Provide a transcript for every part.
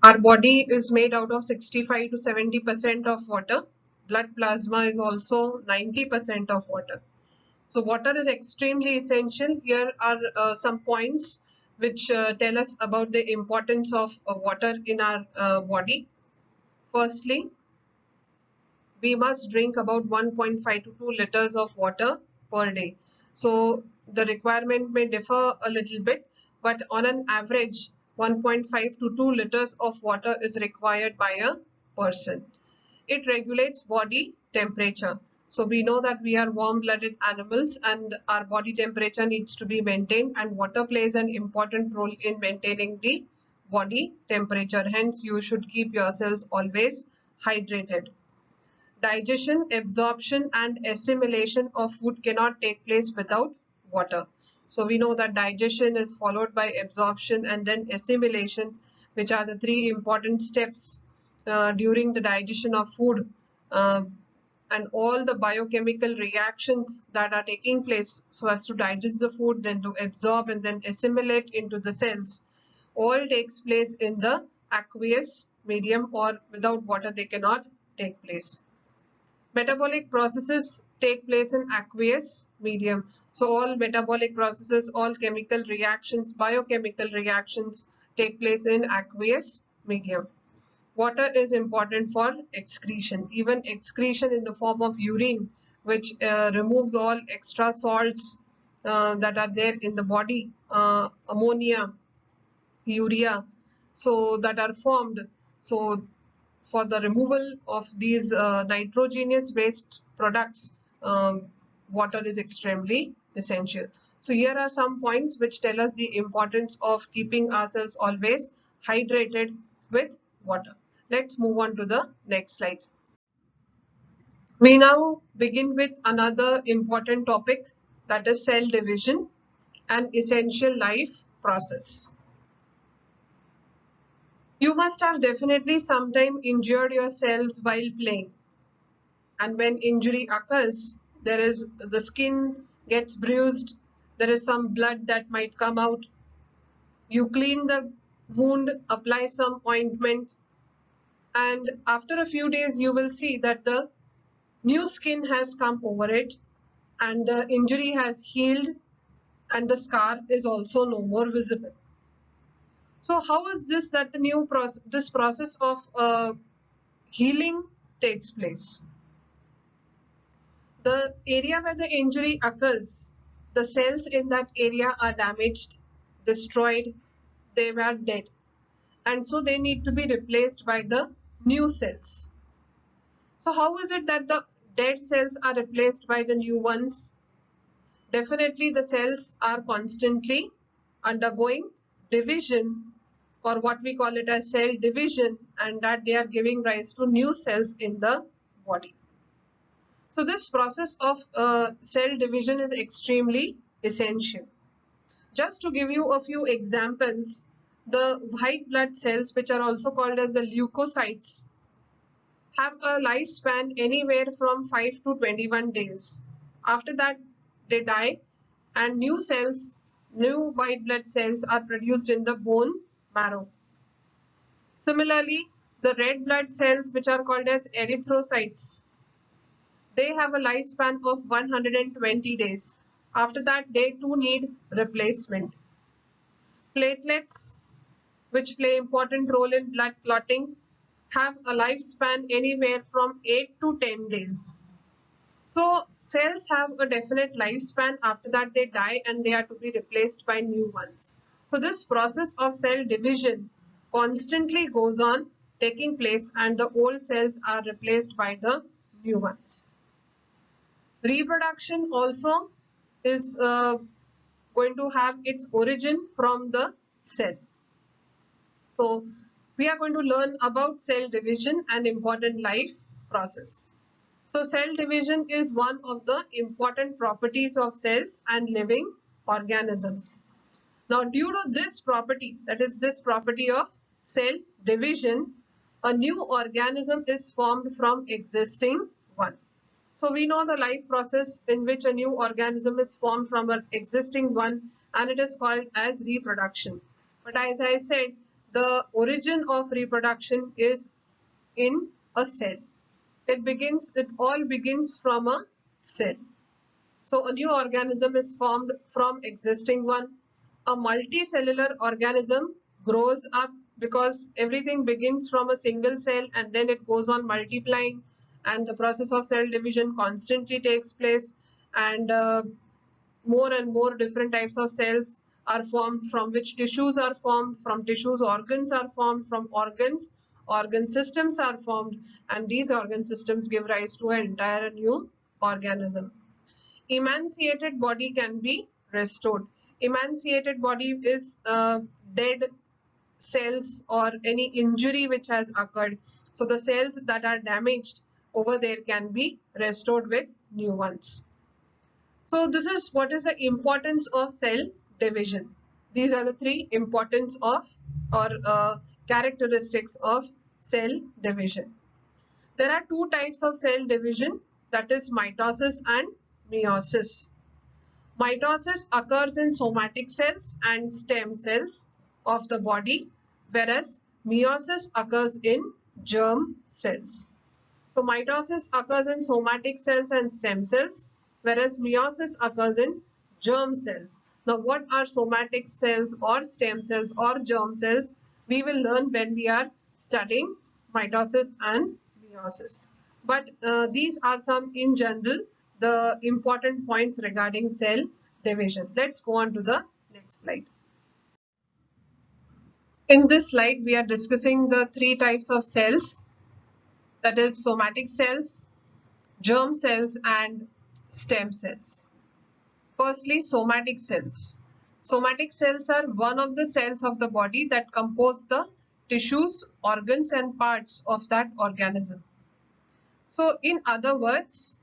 Our body is made out of 65 to 70% of water. Blood plasma is also 90% of water. So water is extremely essential. Here are some points which tell us about the importance of water in our body. Firstly, we must drink about 1.5 to 2 liters of water per day. So the requirement may differ a little bit, but on an average, 1.5 to 2 liters of water is required by a person. It regulates body temperature. So we know that we are warm-blooded animals and our body temperature needs to be maintained, and water plays an important role in maintaining the body temperature. Hence, you should keep yourselves always hydrated. Digestion, absorption, and assimilation of food cannot take place without water. So we know that digestion is followed by absorption and then assimilation, which are the three important steps during the digestion of food. And all the biochemical reactions that are taking place so as to digest the food, then to absorb and then assimilate into the cells, all takes place in the aqueous medium, or without water they cannot take place. Metabolic processes take place in aqueous medium. So all metabolic processes, all chemical reactions, biochemical reactions take place in aqueous medium. Water is important for excretion. Even excretion in the form of urine, which removes all extra salts that are there in the body, ammonia, urea, so that are formed. So for the removal of these nitrogenous waste products, water is extremely essential. So here are some points which tell us the importance of keeping ourselves always hydrated with water. Let's move on to the next slide. We now begin with another important topic, that is cell division, an essential life process. You must have definitely sometime injured your cells while playing. And when injury occurs, the skin gets bruised, there is some blood that might come out. You clean the wound, apply some ointment, and after a few days you will see that the new skin has come over it and the injury has healed and the scar is also no more visible. So how is this that this process of healing takes place? The area where the injury occurs, the cells in that area are damaged, destroyed, they were dead, and so they need to be replaced by the new cells. So how is it that the dead cells are replaced by the new ones? Definitely the cells are constantly undergoing division, or what we call it as cell division, and that they are giving rise to new cells in the body. So this process of cell division is extremely essential. Just to give you a few examples, the white blood cells, which are also called as the leukocytes, have a lifespan anywhere from 5 to 21 days. After that, they die and new cells, new white blood cells are produced in the bone marrow. Similarly, the red blood cells, which are called as erythrocytes, they have a lifespan of 120 days. After that, they too need replacement. Platelets, which play important role in blood clotting, have a lifespan anywhere from 8 to 10 days. So cells have a definite lifespan. After that, they die and they are to be replaced by new ones. So this process of cell division constantly goes on taking place, and the old cells are replaced by the new ones. Reproduction also is going to have its origin from the cell. So we are going to learn about cell division, an important life process. So cell division is one of the important properties of cells and living organisms. Now due to this property, that is this property of cell division, a new organism is formed from existing one. So we know the life process in which a new organism is formed from an existing one, and it is called as reproduction. But as I said, the origin of reproduction is in a cell. It all begins from a cell. So a new organism is formed from existing one. A multicellular organism grows up because everything begins from a single cell and then it goes on multiplying, and the process of cell division constantly takes place, and more and more different types of cells are formed, from which tissues are formed, from tissues organs are formed, from organs organ systems are formed, and these organ systems give rise to an entire new organism. Emaciated body can be restored. Emaciated body is dead cells or any injury which has occurred. So the cells that are damaged over there can be restored with new ones. So this is what is the importance of cell division. These are the three importance of or characteristics of cell division. There are two types of cell division, that is mitosis and meiosis. Mitosis occurs in somatic cells and stem cells of the body, whereas meiosis occurs in germ cells. So mitosis occurs in somatic cells and stem cells, whereas meiosis occurs in germ cells. Now what are somatic cells or stem cells or germ cells? We will learn when we are studying mitosis and meiosis. But these are some in general the important points regarding cell division. Let's go on to the next slide. In this slide, we are discussing the three types of cells, that is somatic cells, germ cells and stem cells. Firstly, somatic cells. Somatic cells are one of the cells of the body that compose the tissues, organs and parts of that organism. So in other words,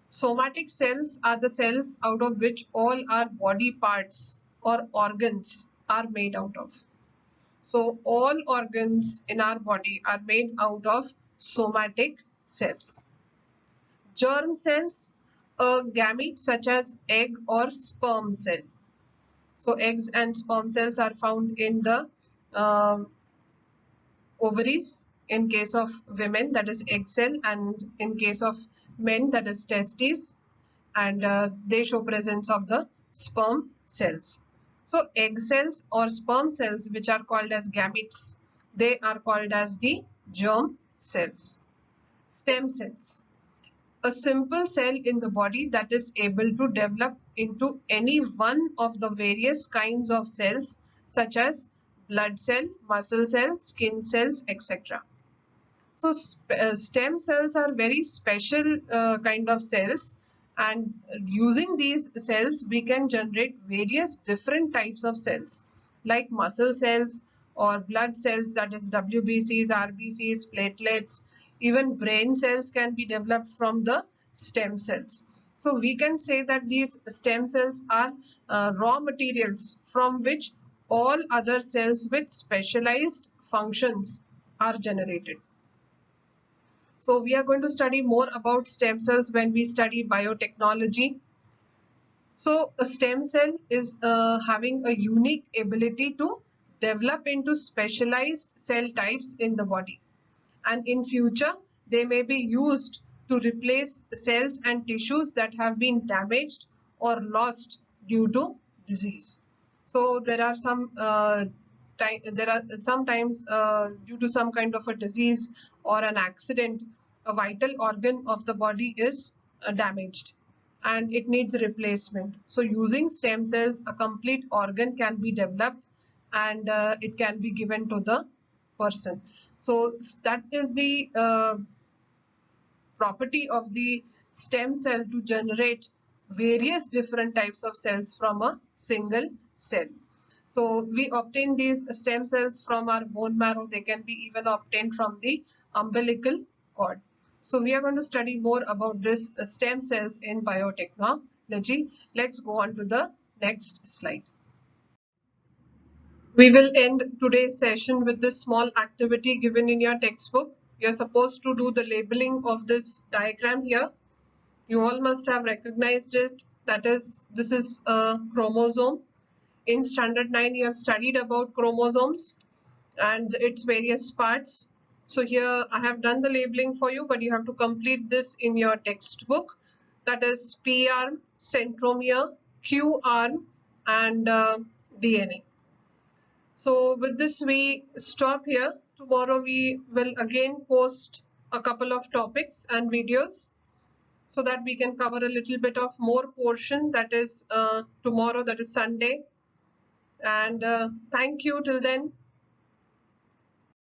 somatic cells are the cells out of which all our body parts or organs are made out of. So all organs in our body are made out of somatic cells. Germ cells, a gamete such as egg or sperm cell. So eggs and sperm cells are found in the ovaries in case of women, that is egg cell, and in case of men, that is testes, and they show presence of the sperm cells. So egg cells or sperm cells, which are called as gametes, they are called as the germ cells. Stem cells, a simple cell in the body that is able to develop into any one of the various kinds of cells such as blood cell, muscle cell, skin cells, etc. So stem cells are very special kind of cells, and using these cells we can generate various different types of cells like muscle cells or blood cells, that is WBCs, RBCs, platelets. Even brain cells can be developed from the stem cells. So we can say that these stem cells are raw materials from which all other cells with specialized functions are generated. So we are going to study more about stem cells when we study biotechnology. So a stem cell is having a unique ability to develop into specialized cell types in the body, and in future they may be used to replace cells and tissues that have been damaged or lost due to disease. So there are sometimes due to some kind of a disease or an accident, a vital organ of the body is damaged and it needs replacement. So using stem cells, a complete organ can be developed and it can be given to the person. So that is the property of the stem cell, to generate various different types of cells from a single cell. So we obtain these stem cells from our bone marrow. They can be even obtained from the umbilical cord. So we are going to study more about this stem cells in biotechnology. Let's go on to the next slide. We will end today's session with this small activity given in your textbook. You're supposed to do the labeling of this diagram here. You all must have recognized it. That is, this is a chromosome. In standard 9, you have studied about chromosomes. and its various parts. So here I have done the labeling for you, but you have to complete this in your textbook. That is P arm, centromere, Q arm, and DNA. So with this we stop here. Tomorrow we will again post a couple of topics and videos so that we can cover a little bit of more portion. That is tomorrow, that is Sunday. And thank you till then.